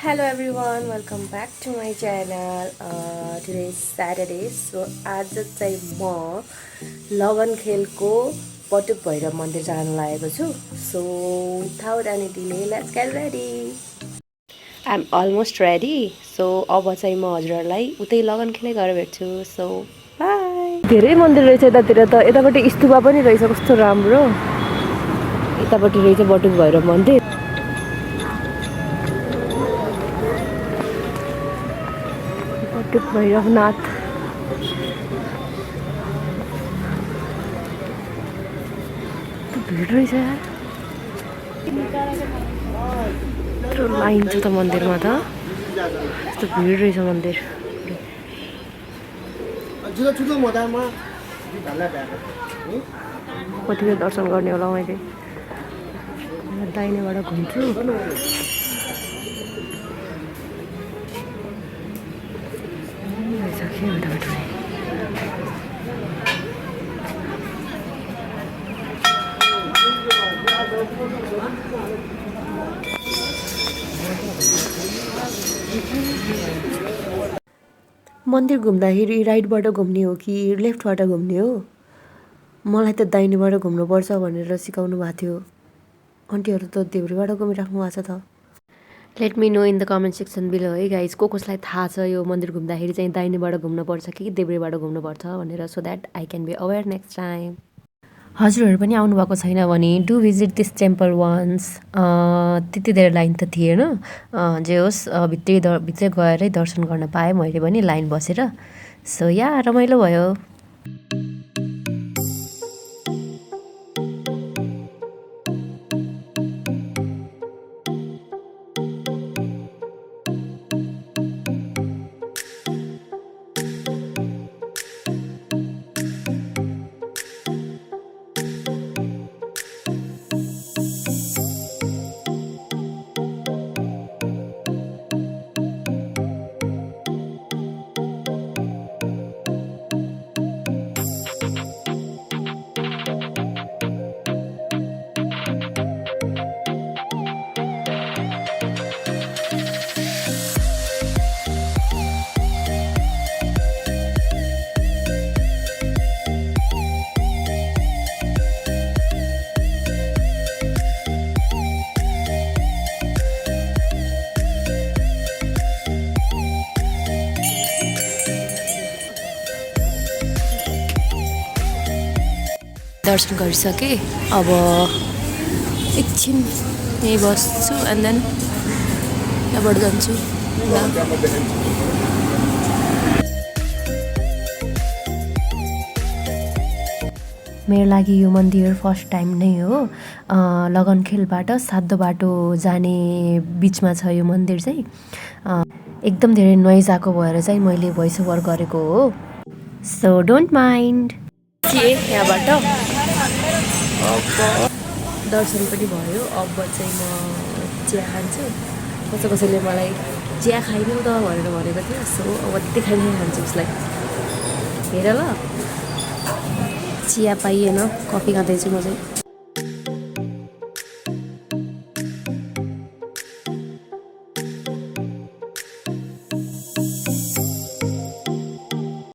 Hello everyone, welcome back to my channel. Today is Saturday, so आज चाहिँ म लगनखेलको बटुक भैरव मन्दिर जान लागेको छु. So without any delay, let's get ready. I'm almost ready. So अब चाहिँ म हजुरहरूलाई उतै लगनखेलै गएर भेट्छु. So bye. धेरै मन्दिर रहेछ यतातिर त. यतापट्टि स्तूपा पनि रहेछ कस्तो राम्रो. यतापट्टि रहेछ बटुक भैरव मन्दिर. बटुक भैरवनाथ भिड रहेछ यार. यत्रो लाइन छ त मन्दिरमा त. यस्तो भिड रहेछ मन्दिर. कतिको दर्शन गर्ने होला मैले. दाहिनेबाट घुम्छु. मन्दिर घुम्दाखेरि राइटबाट घुम्ने हो कि लेफ्टबाट घुम्ने हो? मलाई त दाहिनेबाट घुम्नुपर्छ भनेर सिकाउनु भएको थियो. आन्टीहरू त देब्रेबाट घुमिराख्नु भएको छ त. Let me know in the comment section below है गाइज, कसलाई थाहा छ यो मन्दिर घुम्दाखेरि चाहिँ दाहिनेबाट घुम्नुपर्छ कि देब्रेबाट घुम्नुपर्छ भनेर, so that I can be aware next time. हजुरहरू पनि आउनुभएको छैन भने do visit this temple once. त्यति धेरै लाइन त थिएन. जे होस् भित्रै गएरै दर्शन गर्न पाएँ मैले पनि लाइन बसेर. सो या रमाइलो भयो. दर्शन गरिसकेँ. अब एकछिन यहीँ बस्छु एन्ड देन यहाँबाट जान्छु. मेरो लागि यो मन्दिर फर्स्ट टाइम नै हो. लगनखेलबाट सातो बाटो जाने बिचमा छ यो मन्दिर चाहिँ. एकदम धेरै नोइज आएको भएर चाहिँ मैले भोइस ओभर गरेको हो. So don't mind. यहाँबाट अब दर्शन पनि भयो. अब चाहिँ म चिया खान्छु. कसैले मलाई चिया खाइनौ त भनेर भनेको थियो. सो अब त्यति खाइ खान्छु उसलाई. हेर ल, चिया पाइएन, कफी खाँदैछु म चाहिँ.